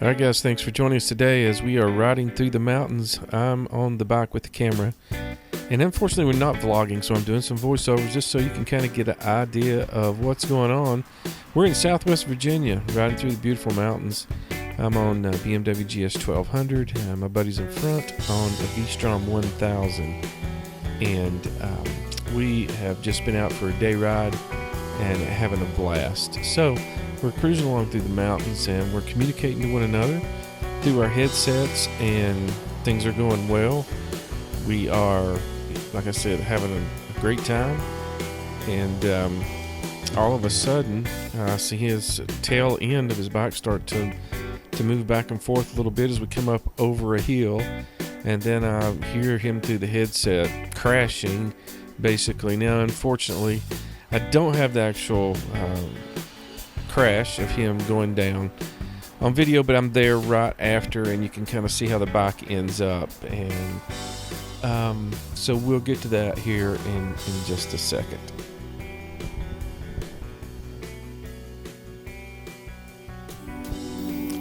Alright guys, thanks for joining us today as we are riding through the mountains. I'm on the bike with the camera, and unfortunately we're not vlogging, so I'm doing some voiceovers just so you can kind of get an idea of what's going on. We're in Southwest Virginia, riding through the beautiful mountains. I'm on BMW GS1200, my buddy's in front on the V-Strom 1000, and we have just been out for a day ride and having a blast. So we're cruising along through the mountains and we're communicating to one another through our headsets, and things are going well. We are, like I said, having a great time, and all of a sudden I see his tail end of his bike start to move back and forth a little bit as we come up over a hill, and then I hear him through the headset crashing basically. Now unfortunately I don't have the actual crash of him going down on video, but I'm there right after, and you can kind of see how the bike ends up, and so we'll get to that here in just a second.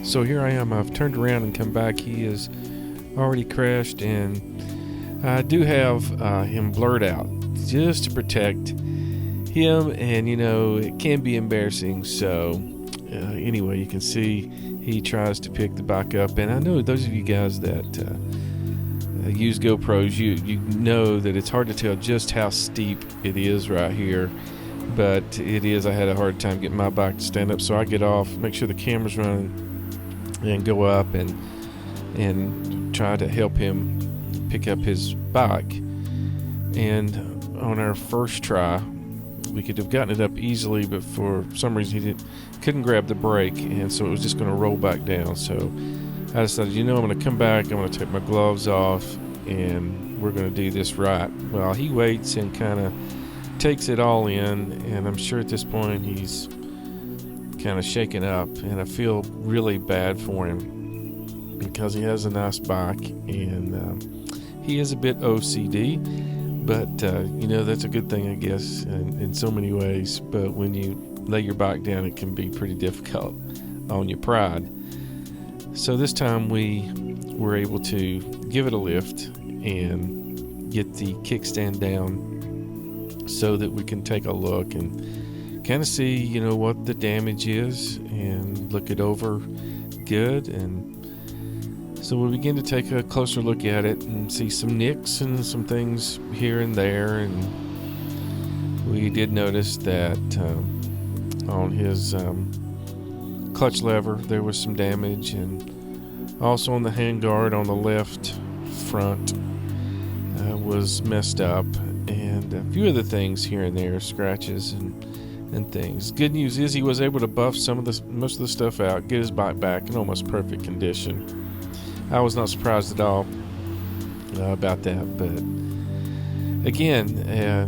So here I am, I've turned around and come back. He is already crashed, and I do have him blurred out just to protect him, and you know, it can be embarrassing. So anyway, you can see he tries to pick the bike up, and I know those of you guys that use GoPros, you know that it's hard to tell just how steep it is right here, but it is. I had a hard time getting my bike to stand up, so I get off, make sure the camera's running, and go up and try to help him pick up his bike. And on our first try, we could have gotten it up easily, but for some reason he couldn't grab the brake, and so it was just going to roll back down. So I decided, you know, I'm going to come back, I'm going to take my gloves off, and we're going to do this right. Well, he waits and kind of takes it all in, and I'm sure at this point he's kind of shaken up, and I feel really bad for him because he has a nice bike, and he is a bit OCD, but you know, that's a good thing, I guess, in so many ways. But when you lay your bike down, it can be pretty difficult on your pride. So this time we were able to give it a lift and get the kickstand down so that we can take a look and kind of see, you know, what the damage is and look it over good. And so we begin to take a closer look at it and see some nicks and some things here and there, and we did notice that on his clutch lever there was some damage, and also on the handguard on the left front was messed up, and a few other things here and there, scratches and things. Good news is he was able to buff most of the stuff out, get his bike back in almost perfect condition. I was not surprised at all about that, but again,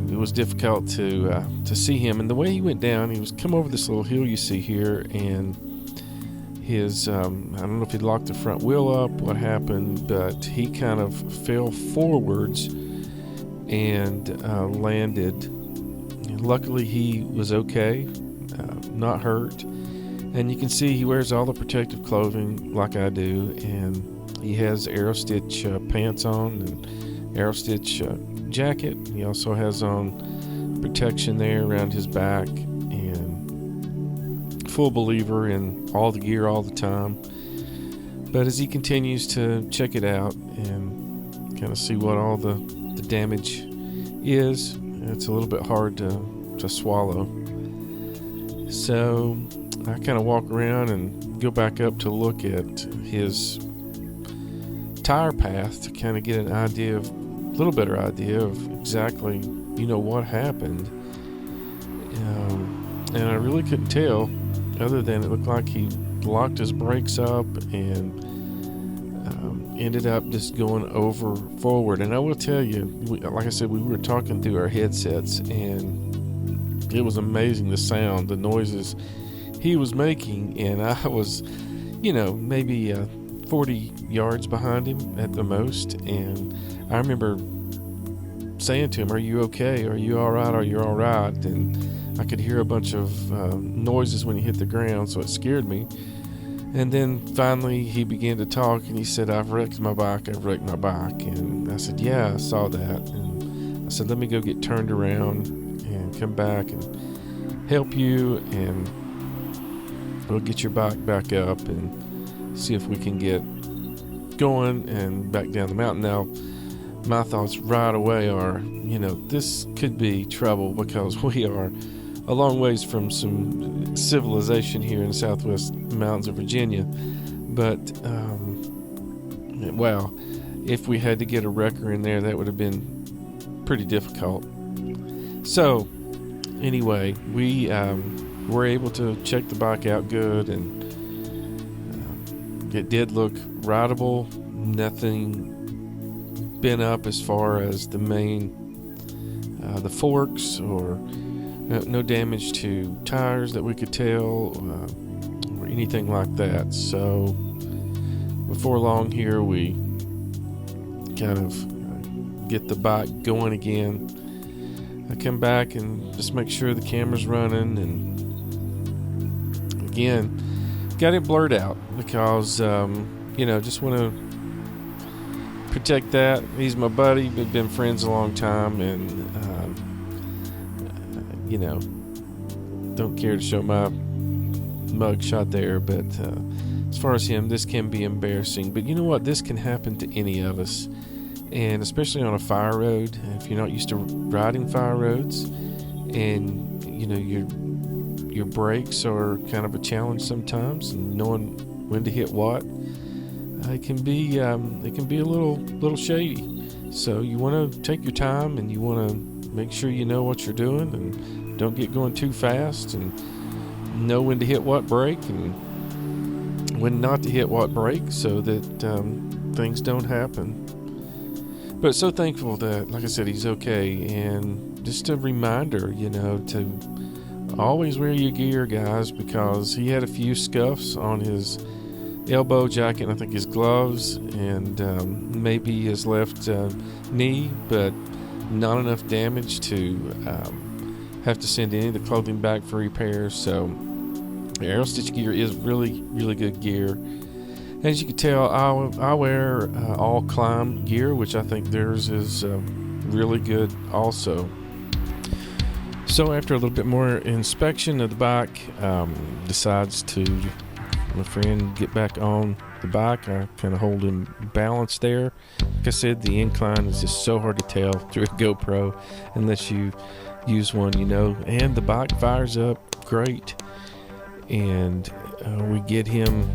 it was difficult to see him. And the way he went down, he was come over this little hill you see here, and his I don't know if he locked the front wheel up, what happened, but he kind of fell forwards and landed. And luckily he was okay, not hurt, and you can see he wears all the protective clothing like I do, and he has Aero Stitch pants on and Aero Stitch jacket. He also has on protection there around his back, and full believer in all the gear all the time. But as he continues to check it out and kind of see what all the damage is, it's a little bit hard to swallow. So I kind of walk around and go back up to look at his tire path to kind of get a little better idea of exactly, you know, what happened. And I really couldn't tell, other than it looked like he locked his brakes up and ended up just going over forward. And I will tell you, like I said, we were talking through our headsets, and it was amazing, the sound, the noises he was making, and I was, you know, maybe 40 yards behind him at the most, and I remember saying to him, "Are you okay? Are you all right? Are you all right?" And I could hear a bunch of noises when he hit the ground, so it scared me. And then finally he began to talk, and he said, I've wrecked my bike. And I said, yeah, I saw that. And I said, let me go get turned around and come back and help you, and we'll get your bike back up and see if we can get going and back down the mountain. Now, my thoughts right away are, this could be trouble, because we are a long ways from some civilization here in the southwest mountains of Virginia. But, wow, if we had to get a wrecker in there, that would have been pretty difficult. So, anyway, we were able to check the bike out good, and it did look rideable. Nothing bent up as far as the the forks, or no damage to tires that we could tell, or anything like that. So before long here, we kind of get the bike going again. I come back and just make sure the camera's running, and again got it blurred out because just want to protect that. He's my buddy. We've been friends a long time, and don't care to show my mug shot there, but as far as him, this can be embarrassing. But you know what? This can happen to any of us, and especially on a fire road. If you're not used to riding fire roads, and your brakes are kind of a challenge sometimes, and knowing when to hit what, it can be a little shady. So you want to take your time, and you want to make sure you know what you're doing, and don't get going too fast, and know when to hit what brake and when not to hit what brake, so that things don't happen. But so thankful that, like I said, he's okay. And just a reminder, to always wear your gear, guys, because he had a few scuffs on his elbow jacket, and I think his gloves, and maybe his left knee, but not enough damage to have to send any of the clothing back for repairs. So Aerostitch gear is really, really good gear. As you can tell, I wear all Klim gear, which I think theirs is really good also. So after a little bit more inspection of the bike, decides to, my friend, get back on the bike. I kind of hold him balanced there. Like I said, the incline is just so hard to tell through a GoPro unless you use one, and the bike fires up great. And we get him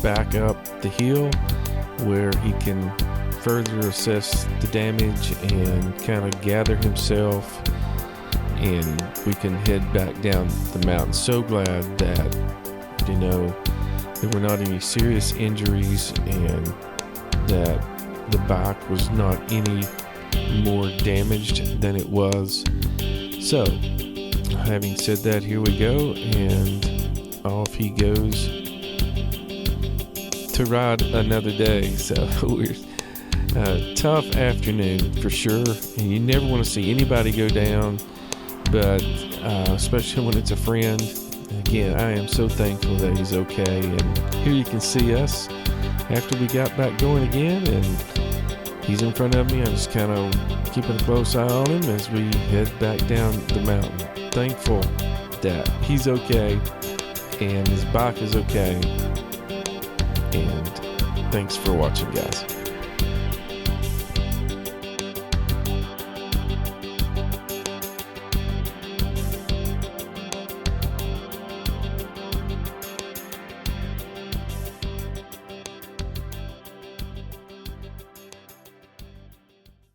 back up the hill where he can further assess the damage and kind of gather himself, and we can head back down the mountain. So glad that there were not any serious injuries, and that the bike was not any more damaged than it was. So having said that, here we go, and off he goes to ride another day. So we're tough afternoon for sure, and you never want to see anybody go down, but especially when it's a friend. Again, I am so thankful that he's okay. And here you can see us after we got back going again, and he's in front of me. I'm just kind of keeping a close eye on him as we head back down the mountain. Thankful that he's okay and his bike is okay. And thanks for watching, guys.